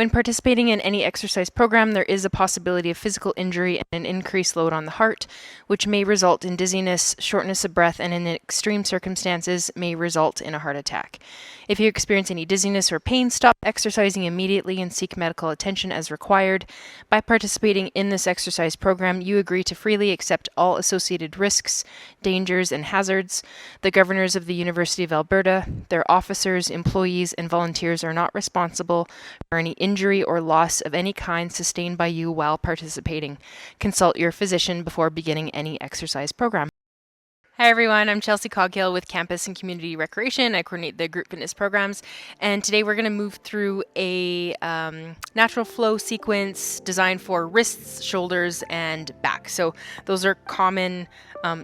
When participating in any exercise program, there is a possibility of physical injury and an increased load on the heart, which may result in dizziness, shortness of breath, and in extreme circumstances may result in a heart attack. If you experience any dizziness or pain, stop exercising immediately and seek medical attention as required. By participating in this exercise program, you agree to freely accept all associated risks, dangers, and hazards. The governors of the University of Alberta, their officers, employees, and volunteers are not responsible for any injury or loss of any kind sustained by you while participating. Consult your physician before beginning any exercise program. Hi everyone, I'm Chelsea Coghill with Campus and Community Recreation. I coordinate the group fitness programs, and today we're going to move through a natural flow sequence designed for wrists, shoulders, and back. So those are common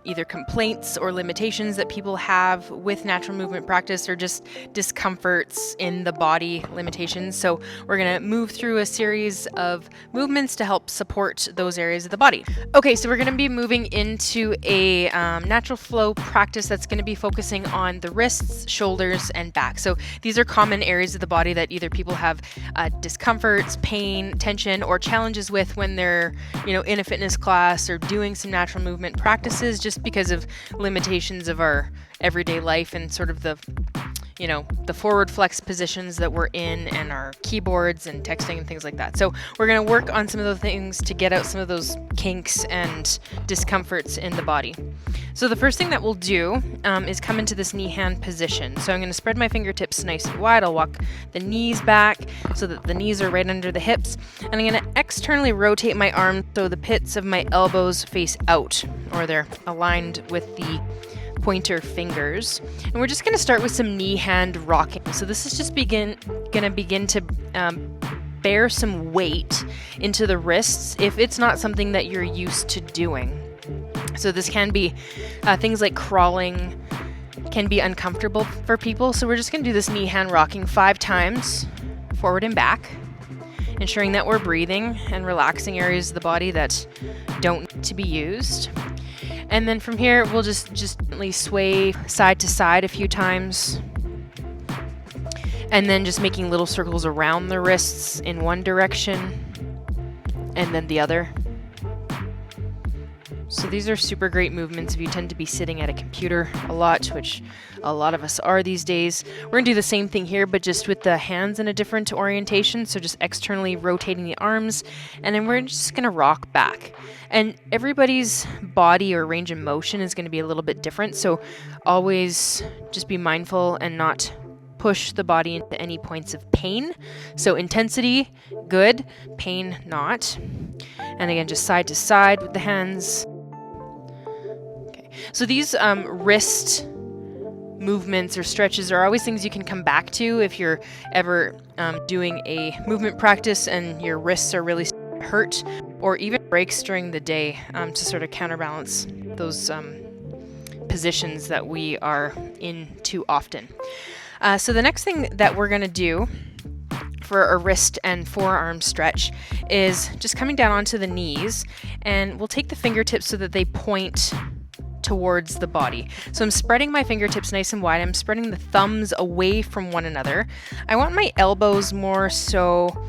either complaints or limitations that people have with natural movement practice, or just discomforts in the body limitations. So we're going to move through a series of movements to help support those areas of the body. Okay, so we're going to be moving into a natural flow practice that's going to be focusing on the wrists, shoulders, and back. So these are common areas of the body that either people have discomforts, pain, tension, or challenges with when they're, in a fitness class or doing some natural movement practices, just because of limitations of our everyday life and sort of the forward flex positions that we're in, and our keyboards and texting and things like that. So we're going to work on some of those things to get out some of those kinks and discomforts in the body. So the first thing that we'll do is come into this knee hand position. So I'm going to spread my fingertips nice and wide. I'll walk the knees back so that the knees are right under the hips. And I'm going to externally rotate my arms so the pits of my elbows face out, or they're aligned with the pointer fingers. And we're just going to start with some knee hand rocking. So this is just going to begin to bear some weight into the wrists if it's not something that you're used to doing. So this can be things like crawling can be uncomfortable for people. So we're just going to do this knee hand rocking 5 times forward and back, ensuring that we're breathing and relaxing areas of the body that don't need to be used. And then from here, we'll just gently sway side to side a few times. And then just making little circles around the wrists in one direction and then the other. So these are super great movements if you tend to be sitting at a computer a lot, which a lot of us are these days. We're going to do the same thing here, but just with the hands in a different orientation. So just externally rotating the arms, and then we're just going to rock back. And everybody's body or range of motion is going to be a little bit different. So always just be mindful and not push the body into any points of pain. So intensity, good. Pain, not. And again, just side to side with the hands. So these wrist movements or stretches are always things you can come back to if you're ever doing a movement practice and your wrists are really hurt, or even breaks during the day, to sort of counterbalance those positions that we are in too often. So the next thing that we're going to do for a wrist and forearm stretch is just coming down onto the knees, and we'll take the fingertips so that they point towards the body. So I'm spreading my fingertips nice and wide. I'm spreading the thumbs away from one another. I want my elbows more so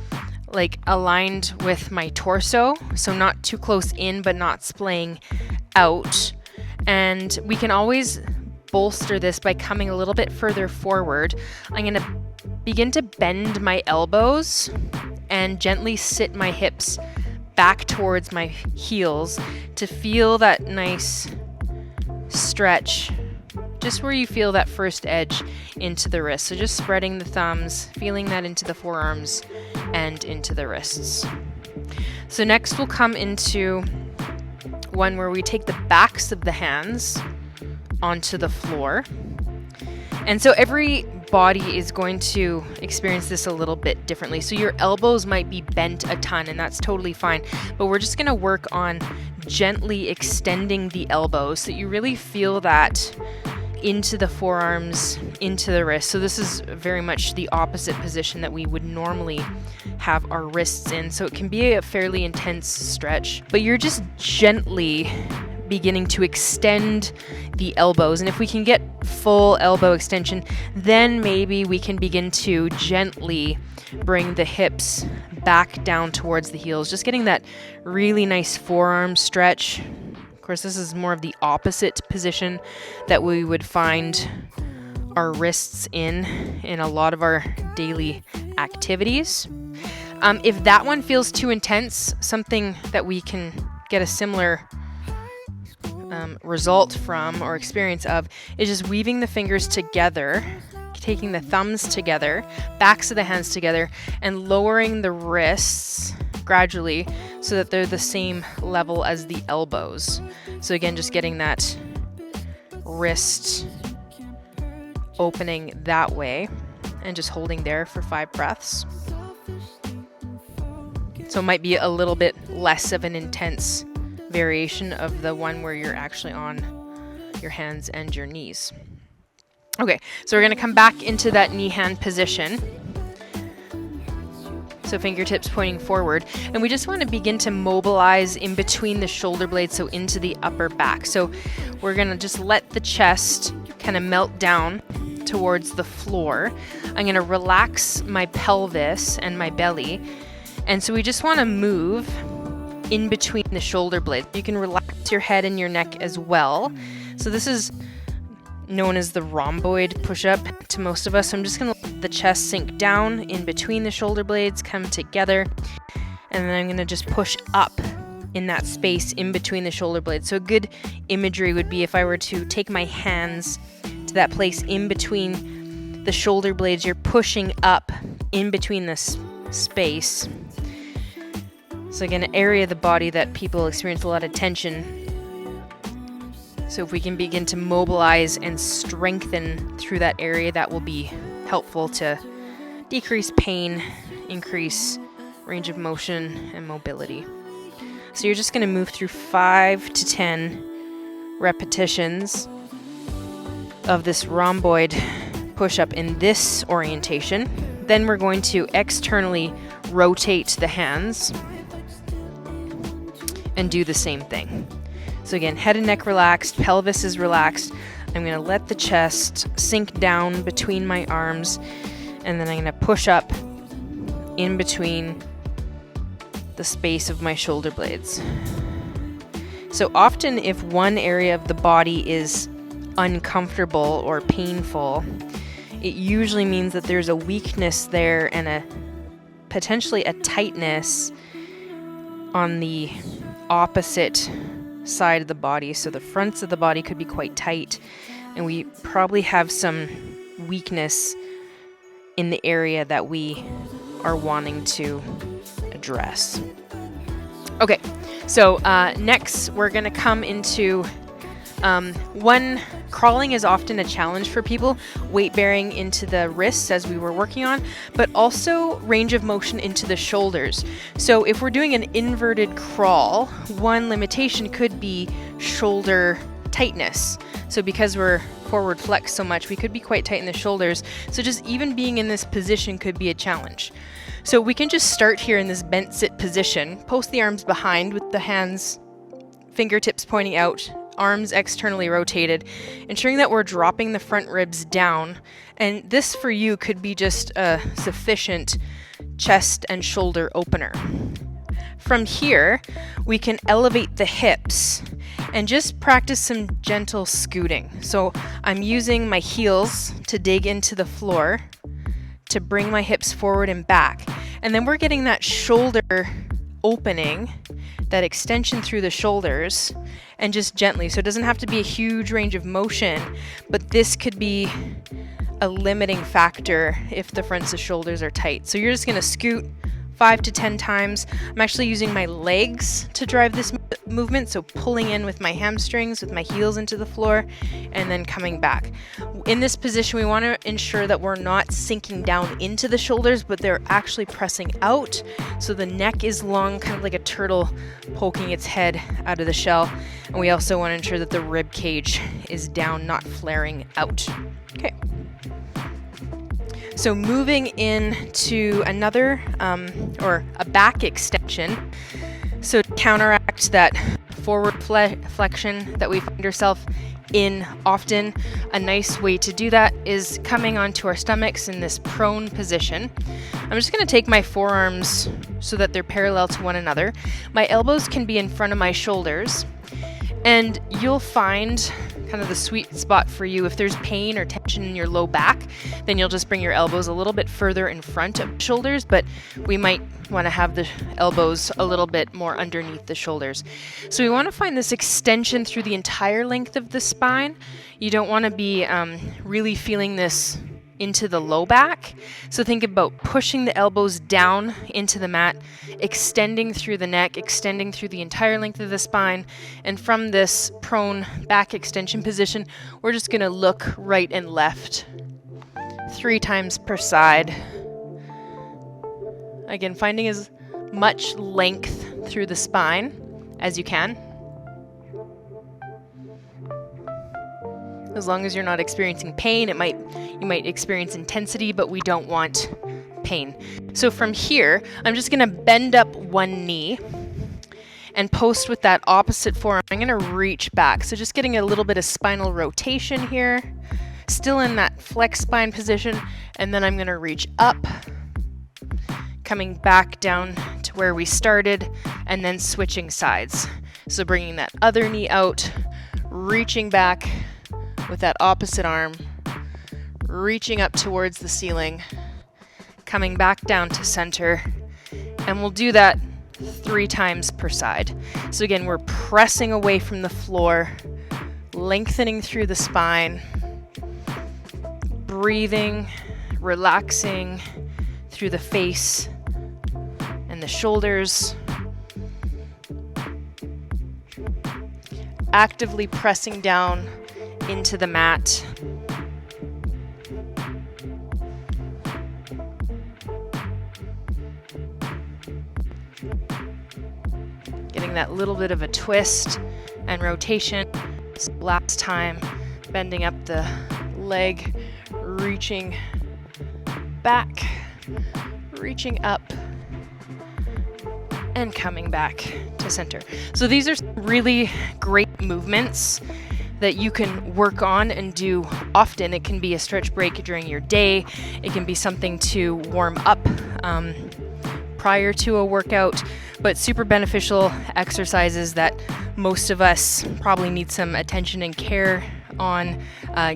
like aligned with my torso, so not too close in but not splaying out. And we can always bolster this by coming a little bit further forward. I'm going to begin to bend my elbows and gently sit my hips back towards my heels to feel that nice stretch just where you feel that first edge into the wrist. So just spreading the thumbs, feeling that into the forearms and into the wrists. So next we'll come into one where we take the backs of the hands onto the floor. And so every body is going to experience this a little bit differently. So your elbows might be bent a ton, and that's totally fine. But we're just going to work on gently extending the elbows so that you really feel that into the forearms, into the wrist. So this is very much the opposite position that we would normally have our wrists in. So it can be a fairly intense stretch, but you're just gently beginning to extend the elbows. And if we can get full elbow extension, then maybe we can begin to gently bring the hips back down towards the heels, just getting that really nice forearm stretch. Of course, this is more of the opposite position that we would find our wrists in a lot of our daily activities. If that one feels too intense, something that we can get a similar result from or experience of is just weaving the fingers together, taking the thumbs together, backs of the hands together, and lowering the wrists gradually so that they're the same level as the elbows. So again, just getting that wrist opening that way and just holding there for 5 breaths. So it might be a little bit less of an intense variation of the one where you're actually on your hands and your knees. Okay, so we're going to come back into that knee hand position. So fingertips pointing forward. And we just want to begin to mobilize in between the shoulder blades, so into the upper back. So we're going to just let the chest kind of melt down towards the floor. I'm going to relax my pelvis and my belly. And so we just want to move in between the shoulder blades. You can relax your head and your neck as well. So this is known as the rhomboid push-up to most of us. So I'm just going to let the chest sink down in between the shoulder blades, come together, and then I'm going to just push up in that space in between the shoulder blades. So a good imagery would be if I were to take my hands to that place in between the shoulder blades, you're pushing up in between this space. So again, an area of the body that people experience a lot of tension. So if we can begin to mobilize and strengthen through that area, that will be helpful to decrease pain, increase range of motion and mobility. So you're just going to move through 5 to 10 repetitions of this rhomboid push-up in this orientation. Then we're going to externally rotate the hands and do the same thing. So again, head and neck relaxed, pelvis is relaxed. I'm going to let the chest sink down between my arms, and then I'm going to push up in between the space of my shoulder blades. So often if one area of the body is uncomfortable or painful, it usually means that there's a weakness there and a potentially a tightness on the opposite side of the body. So the fronts of the body could be quite tight, and we probably have some weakness in the area that we are wanting to address. Okay, so next we're going to come into crawling is often a challenge for people, weight bearing into the wrists as we were working on, but also range of motion into the shoulders. So if we're doing an inverted crawl, one limitation could be shoulder tightness. So because we're forward flexed so much, we could be quite tight in the shoulders. So just even being in this position could be a challenge. So we can just start here in this bent sit position, post the arms behind with the hands, fingertips pointing out, arms externally rotated, ensuring that we're dropping the front ribs down. And this for you could be just a sufficient chest and shoulder opener. From here, we can elevate the hips and just practice some gentle scooting. So I'm using my heels to dig into the floor to bring my hips forward and back. And then we're getting that shoulder opening, that extension through the shoulders, and just gently. So it doesn't have to be a huge range of motion, but this could be a limiting factor if the fronts of shoulders are tight. So you're just going to scoot 5 to 10 times. I'm actually using my legs to drive this movement, so pulling in with my hamstrings, with my heels into the floor, and then coming back. In this position, we want to ensure that we're not sinking down into the shoulders, but they're actually pressing out, so the neck is long, kind of like a turtle poking its head out of the shell. And we also want to ensure that the rib cage is down, not flaring out. Okay. So moving into another or a back extension. So to counteract that forward flexion that we find ourselves in often. A nice way to do that is coming onto our stomachs in this prone position. I'm just going to take my forearms so that they're parallel to one another. My elbows can be in front of my shoulders, and you'll find kind of the sweet spot for you. If there's pain or tension in your low back, then you'll just bring your elbows a little bit further in front of the shoulders, but we might want to have the elbows a little bit more underneath the shoulders. So we want to find this extension through the entire length of the spine. You don't want to be really feeling this into the low back. So think about pushing the elbows down into the mat, extending through the neck, extending through the entire length of the spine. And from this prone back extension position, we're just going to look right and left 3 times per side. Again, finding as much length through the spine as you can. As long as you're not experiencing pain, you might experience intensity, but we don't want pain. So from here, I'm just going to bend up one knee and post with that opposite forearm. I'm going to reach back. So just getting a little bit of spinal rotation here, still in that flex spine position, and then I'm going to reach up, coming back down to where we started, and then switching sides. So bringing that other knee out, reaching back with that opposite arm, reaching up towards the ceiling, coming back down to center, and we'll do that 3 times per side. So again, we're pressing away from the floor, lengthening through the spine, breathing, relaxing through the face and the shoulders, actively pressing down into the mat. Getting that little bit of a twist and rotation. So last time, bending up the leg, reaching back, reaching up, and coming back to center. So these are really great movements that you can work on and do often. It can be a stretch break during your day. It can be something to warm up prior to a workout, but super beneficial exercises that most of us probably need some attention and care on,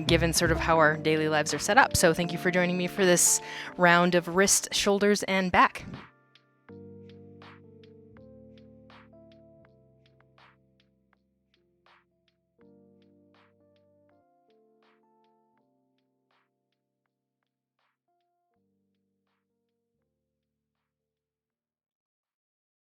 given sort of how our daily lives are set up. So thank you for joining me for this round of wrist, shoulders, and back.